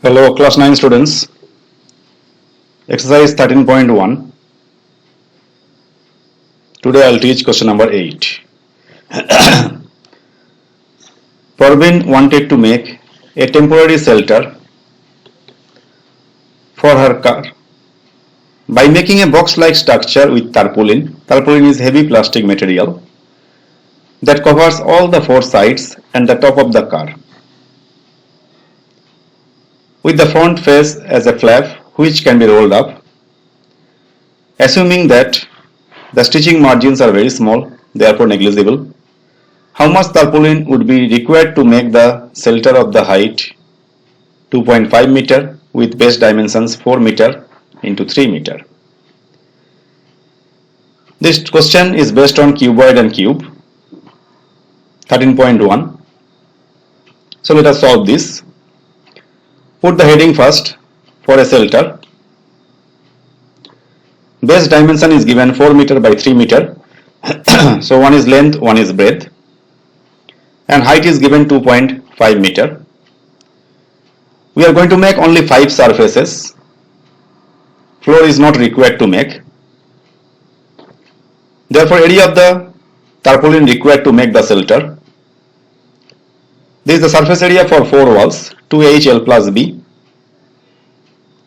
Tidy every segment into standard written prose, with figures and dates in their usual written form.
Hello, class 9 students. Exercise 13.1. Today I'll teach question number 8. Parveen wanted to make a temporary shelter for her car by making a box-like structure with tarpaulin. Tarpaulin is heavy plastic material that covers all the four sides and the top of the car, with the front face as a flap which can be rolled up. Assuming that the stitching margins are very small, therefore negligible, how much tarpaulin would be required to make the shelter of the height 2.5 meter with base dimensions 4 meter into 3 meter? This question is based on cuboid and cube 13.1. So let us solve this. Put the heading first for a shelter. Base dimension is given 4 meter by 3 meter. So one is length, one is breadth. And height is given 2.5 meter. We are going to make only 5 surfaces. Floor is not required to make. Therefore, area of the tarpaulin required to make the shelter. This is the surface area for 4 walls, 2HL plus B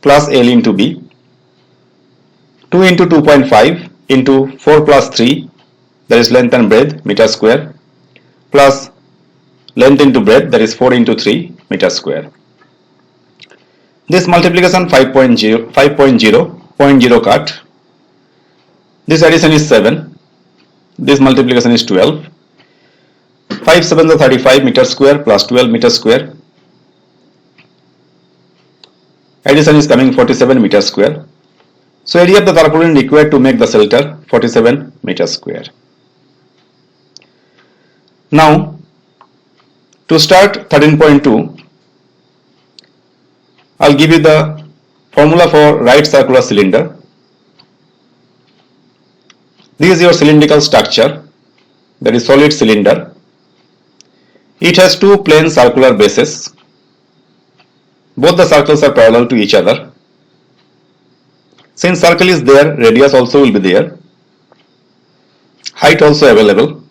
plus L into B. 2 into 2.5 into 4 plus 3, that is length and breadth, meter square, plus length into breadth, that is 4 into 3, meter square. This multiplication 5.0 cut. This addition is 7. This multiplication is 12. 5 7 is 35 meter square plus 12 meter square. Addition is coming 47 meter square. So area of the tarpaulin required to make the shelter 47 meter square. Now to start 13.2, I'll give you the formula for right circular cylinder. This is your cylindrical structure, that is solid cylinder. It has two plain circular bases. Both the circles are parallel to each other. Since circle is there, radius also will be there. Height also available.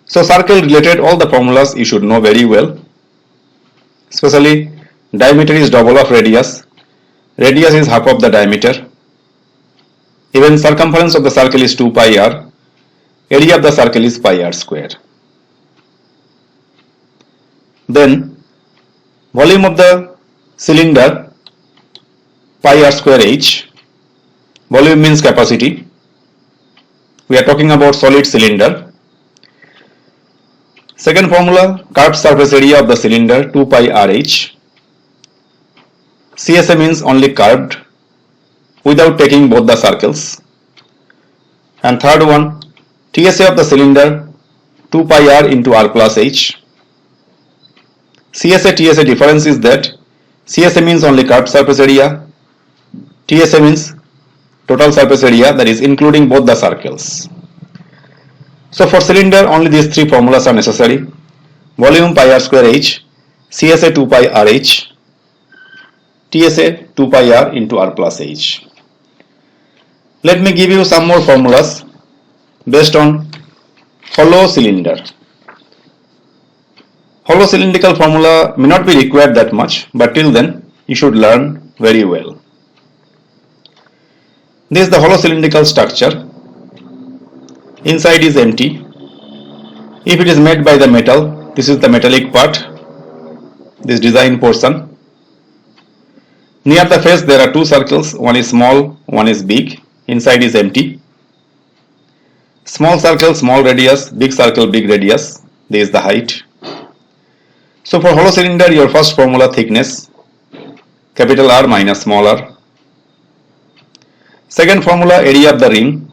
So circle related all the formulas you should know very well. Especially diameter is double of radius. Radius is half of the diameter. Even circumference of the circle is 2 pi r. Area of the circle is pi r square. Then volume of the cylinder pi r square h. Volume means capacity. We are talking about solid cylinder. Second formula, curved surface area of the cylinder 2 pi r h. CSA means only curved without taking both the circles. And third one, TSA of the cylinder 2 pi r into r plus h. CSA TSA difference is that CSA means only curved surface area, TSA means total surface area, that is including both the circles. So for cylinder only these three formulas are necessary. Volume pi r square h, CSA 2 pi r h, TSA 2 pi r into r plus h. Let me give you some more formulas based on hollow cylinder. Hollow cylindrical formula may not be required that much, but till then you should learn very well. This is the hollow cylindrical structure. Inside is empty. If it is made by the metal, this is the metallic part, this design portion. Near the face there are two circles, one is small, one is big. Inside is empty. Small circle, small radius, big circle, big radius. This is the height. So for hollow cylinder, your first formula thickness, capital R minus small r. Second formula, area of the ring,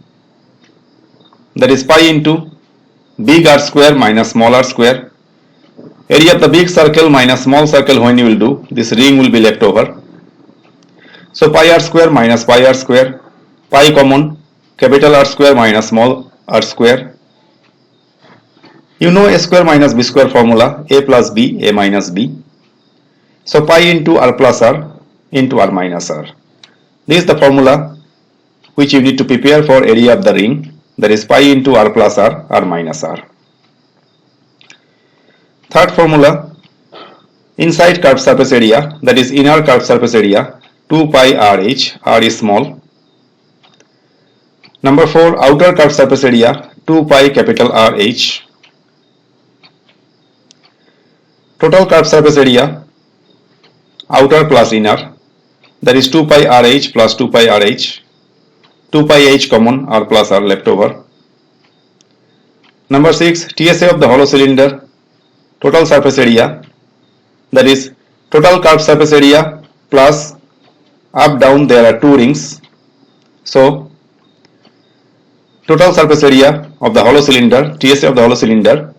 that is pi into big R square minus small r square. Area of the big circle minus small circle, when you will do, this ring will be left over. So pi r square minus pi r square, pi common, capital R square minus small r square. You know a square minus b square formula, a plus b, a minus b. So pi into r plus r into r minus r. This is the formula which you need to prepare for area of the ring, that is pi into r plus r, r minus r. Third formula, inside curved surface area, that is inner curved surface area, 2 pi rh, r is small. Number 4, outer curved surface area, 2 pi capital RH. Total curved surface area, outer plus inner, that is 2 pi RH plus 2 pi RH. 2 pi h common, r plus r left over. Number 6, TSA of the hollow cylinder, total surface area, that is total curved surface area plus up down there are 2 rings. So total surface area of the hollow cylinder, TSA of the hollow cylinder,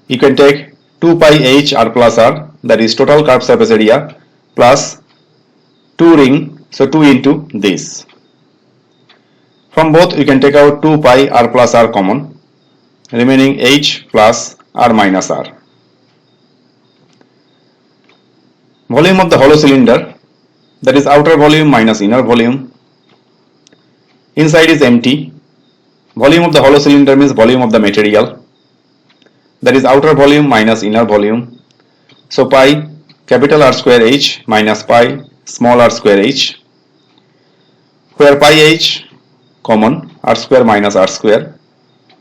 you can take 2 pi h r plus r, that is total curved surface area plus 2 ring, so 2 into this. From both you can take out 2 pi r plus r common, remaining h plus r minus r. Volume of the hollow cylinder, that is outer volume minus inner volume. Inside is empty. Volume of the hollow cylinder means volume of the material, that is outer volume minus inner volume. So pi capital R square h minus pi small r square h, where pi h common, r square minus r square.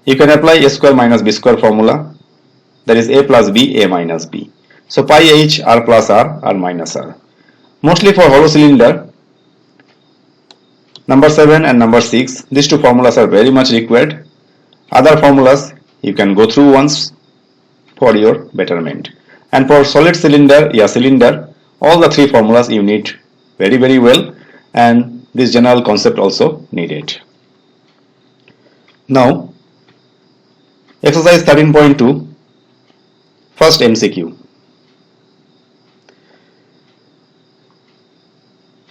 You can apply a square minus b square formula, that is a plus b, a minus b. So pi h, r plus r, r minus r. Mostly for hollow cylinder, number 7 and number 6, these two formulas are very much required. Other formulas you can go through once for your betterment. And for solid cylinder, all the 3 formulas you need very well, and this general concept also needed. Now, exercise 13.2, first MCQ.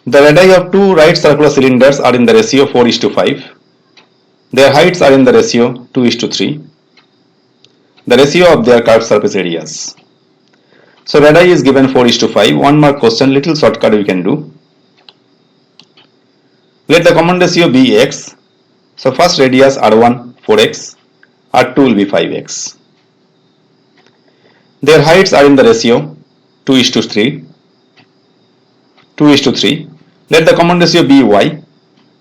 The radii of 2 right circular cylinders are in the ratio 4:5. Their heights are in the ratio 2:3. The ratio of their curved surface areas. So radii is given 4:5. 1 mark question, little shortcut we can do. Let the common ratio be x. So first radius r1 4x, r2 will be 5x. Their heights are in the ratio 2:3. 2:3. Let the common ratio be y.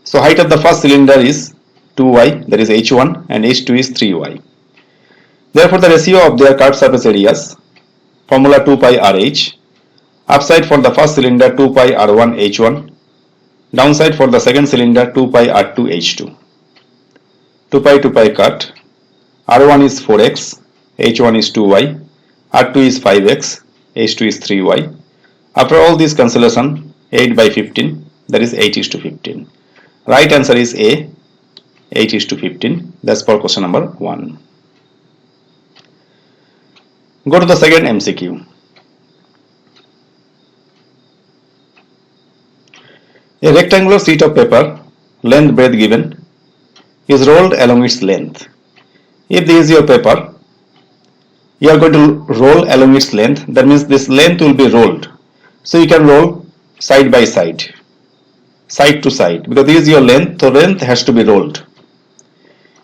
So height of the first cylinder is 2y, that is h1, and h2 is 3y. Therefore the ratio of their curved surface areas, formula 2 pi rh, upside for the first cylinder 2 pi r1 h1, downside for the second cylinder 2 pi r2 h2. 2 pi cut, r1 is 4x, h1 is 2y, r2 is 5x, h2 is 3y. After all this cancellation, 8 by 15, that is 8:15. Right answer is A, 8:15. That's for question number 1. Go to the second MCQ. A rectangular sheet of paper, length breadth given, is rolled along its length. If this is your paper, you are going to roll along its length. That means this length will be rolled. So you can roll side by side, side to side, because this is your length, so length has to be rolled.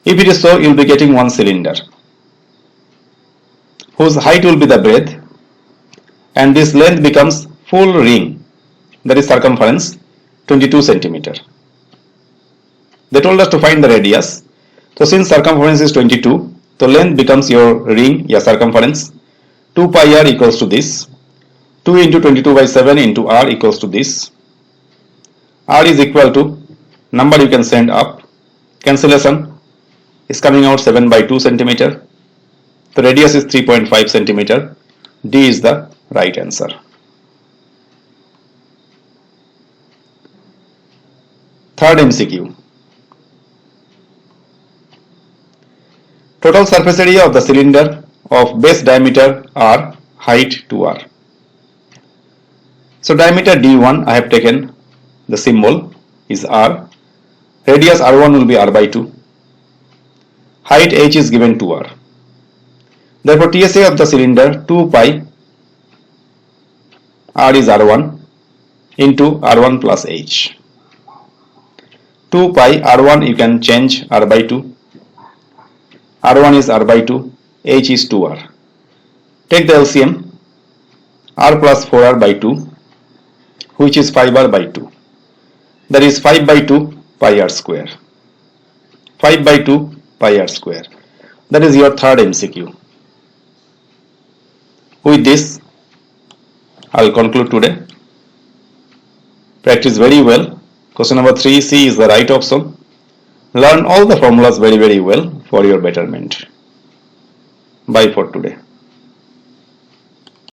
If it is so, you will be getting one cylinder whose height will be the breadth, and this length becomes full ring, that is circumference 22 centimeter. They told us to find the radius. So since circumference is 22, so length becomes your ring, your circumference. 2 pi r equals to this. 2 into 22 by 7 into r equals to this. R is equal to, number you can send up. Cancellation is coming out 7 by 2 centimeter. The radius is 3.5 centimeter. D is the right answer. Third MCQ. Total surface area of the cylinder of base diameter r, height 2r. So diameter d1, I have taken the symbol is r, radius r1 will be r by 2, height h is given 2r. Therefore TSA of the cylinder 2 pi R is R1 into R1 plus H. 2 pi R1 you can change R by 2. R1 is R by 2, H is 2R. Take the LCM, R plus 4R by 2, which is 5R by 2. That is 5 by 2 pi R square. 5 by 2 pi R square. That is your third MCQ. With this, I will conclude today. Practice very well. Question number 3C is the right option. Learn all the formulas very well for your betterment. Bye for today.